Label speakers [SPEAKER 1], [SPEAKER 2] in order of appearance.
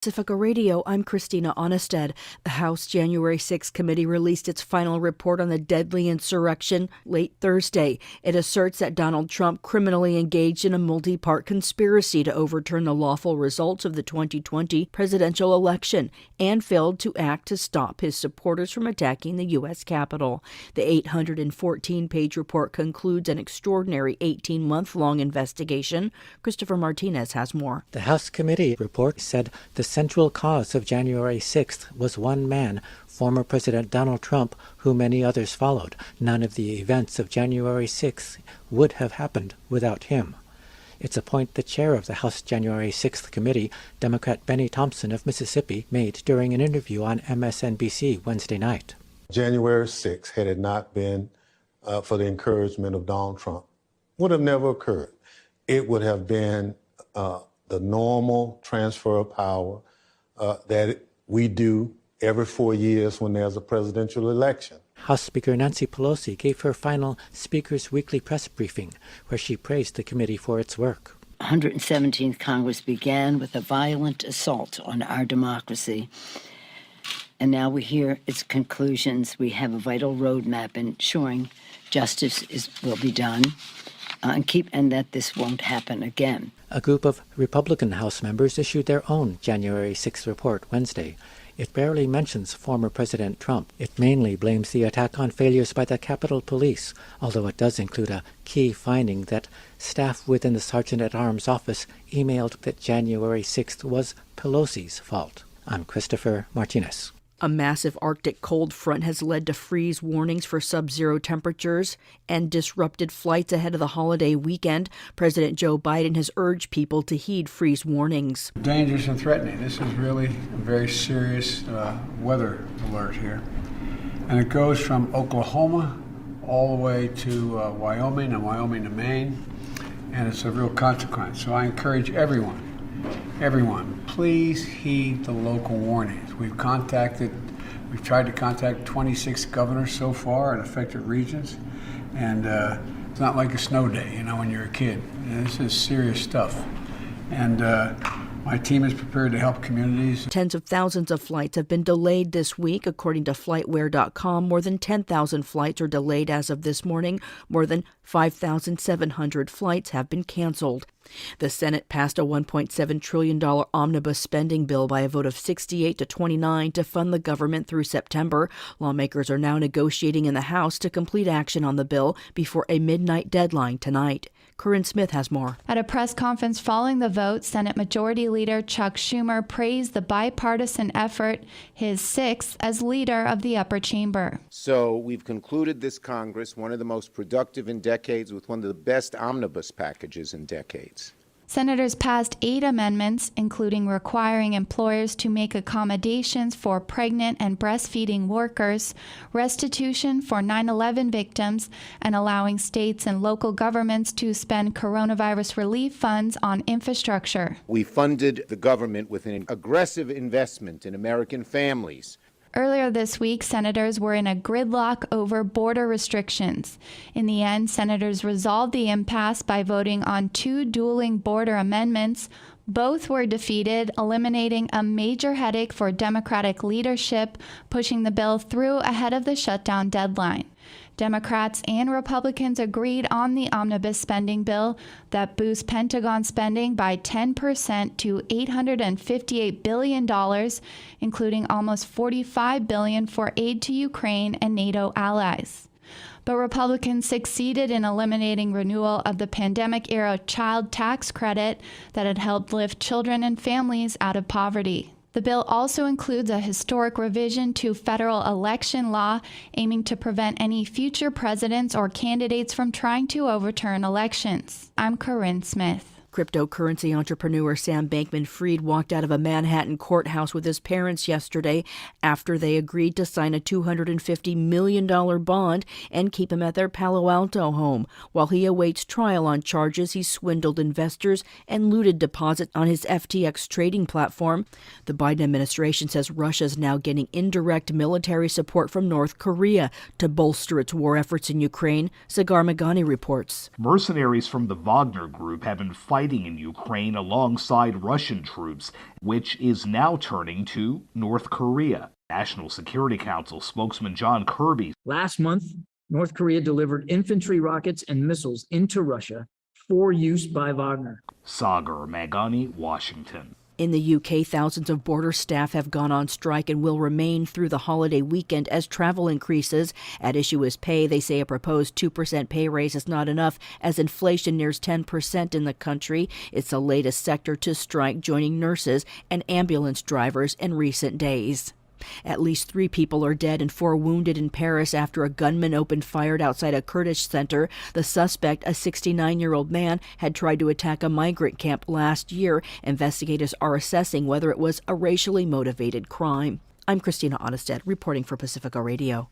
[SPEAKER 1] Pacifica Radio, I'm Christina Onnested. The House January 6 committee released its final report on the deadly insurrection late Thursday. It asserts that Donald Trump criminally engaged in a multi-part conspiracy to overturn the lawful results of the 2020 presidential election and failed to act to stop his supporters from attacking the U.S. Capitol. The 814-page report concludes an extraordinary 18-month-long investigation. Christopher Martinez has more.
[SPEAKER 2] The House committee report said the central cause of January 6th was one man, former President Donald Trump, who many others followed. None of the events of January 6th would have happened without him. It's a point the chair of the House January 6th committee, Democrat Benny Thompson of Mississippi, made during an interview on MSNBC Wednesday night.
[SPEAKER 3] January 6th, had it not been for the encouragement of Donald Trump, would have never occurred. It would have been the normal transfer of power that we do every 4 years when there's a presidential election.
[SPEAKER 2] House Speaker Nancy Pelosi gave her final Speaker's Weekly press briefing, where she praised the committee for its work.
[SPEAKER 4] 117th Congress began with a violent assault on our democracy. And now we hear its conclusions. We have a vital roadmap ensuring justice will be done. And that this won't happen again.
[SPEAKER 2] A group of Republican House members issued their own January 6th report Wednesday. It barely mentions former President Trump. It mainly blames the attack on failures by the Capitol Police, although it does include a key finding that staff within the Sergeant-at-Arms office emailed that January 6th was Pelosi's fault. I'm Christopher Martinez.
[SPEAKER 1] A massive Arctic cold front has led to freeze warnings for sub-zero temperatures and disrupted flights ahead of the holiday weekend. President Joe Biden has urged people to heed freeze warnings.
[SPEAKER 5] Dangerous and threatening. This is really a very serious weather alert here. And it goes from Oklahoma all the way to Wyoming and Wyoming to Maine. And it's a real consequence. So I encourage everyone, please heed the local warnings. We've tried to contact 26 governors so far in affected regions, and it's not like a snow day, when you're a kid. This is serious stuff. And my team is prepared to help communities.
[SPEAKER 1] Tens of thousands of flights have been delayed this week, according to FlightWare.com. More than 10,000 flights are delayed as of this morning. More than 5,700 flights have been canceled. The Senate passed a $1.7 trillion omnibus spending bill by a vote of 68 to 29 to fund the government through September. Lawmakers are now negotiating in the House to complete action on the bill before a midnight deadline tonight. Corinne Smith has more.
[SPEAKER 6] At a press conference following the vote, Senate Majority Leader Chuck Schumer praised the bipartisan effort, his sixth as leader of the upper chamber.
[SPEAKER 7] So we've concluded this Congress, one of the most productive in decades, with one of the best omnibus packages in decades.
[SPEAKER 6] Senators passed 8 amendments, including requiring employers to make accommodations for pregnant and breastfeeding workers, restitution for 9/11 victims, and allowing states and local governments to spend coronavirus relief funds on infrastructure.
[SPEAKER 7] We funded the government with an aggressive investment in American families.
[SPEAKER 6] Earlier this week, senators were in a gridlock over border restrictions. In the end, senators resolved the impasse by voting on 2 dueling border amendments. Both were defeated, eliminating a major headache for Democratic leadership, pushing the bill through ahead of the shutdown deadline. Democrats and Republicans agreed on the omnibus spending bill that boosts Pentagon spending by 10% to $858 billion, including almost $45 billion for aid to Ukraine and NATO allies. But Republicans succeeded in eliminating renewal of the pandemic-era child tax credit that had helped lift children and families out of poverty. The bill also includes a historic revision to federal election law, aiming to prevent any future presidents or candidates from trying to overturn elections. I'm Corinne Smith.
[SPEAKER 1] Cryptocurrency entrepreneur Sam Bankman-Fried walked out of a Manhattan courthouse with his parents yesterday after they agreed to sign a $250 million bond and keep him at their Palo Alto home while he awaits trial on charges he swindled investors and looted deposits on his FTX trading platform. The Biden administration says Russia is now getting indirect military support from North Korea to bolster its war efforts in Ukraine. Sagar Magani reports.
[SPEAKER 8] Mercenaries from the Wagner Group have been fighting fighting in Ukraine alongside Russian troops, which is now turning to North Korea. National Security Council spokesman John Kirby.
[SPEAKER 9] Last month, North Korea delivered infantry rockets and missiles into Russia for use by Wagner.
[SPEAKER 8] Sagar Magani, Washington.
[SPEAKER 1] In the UK, thousands of border staff have gone on strike and will remain through the holiday weekend as travel increases. At issue is pay. They say a proposed 2% pay raise is not enough as inflation nears 10% in the country. It's the latest sector to strike, joining nurses and ambulance drivers in recent days. At least 3 people are dead and 4 wounded in Paris after a gunman opened fire outside a Kurdish center. The suspect, a 69-year-old man, had tried to attack a migrant camp last year. Investigators are assessing whether it was a racially motivated crime. I'm Christina Onnested, reporting for Pacifica Radio.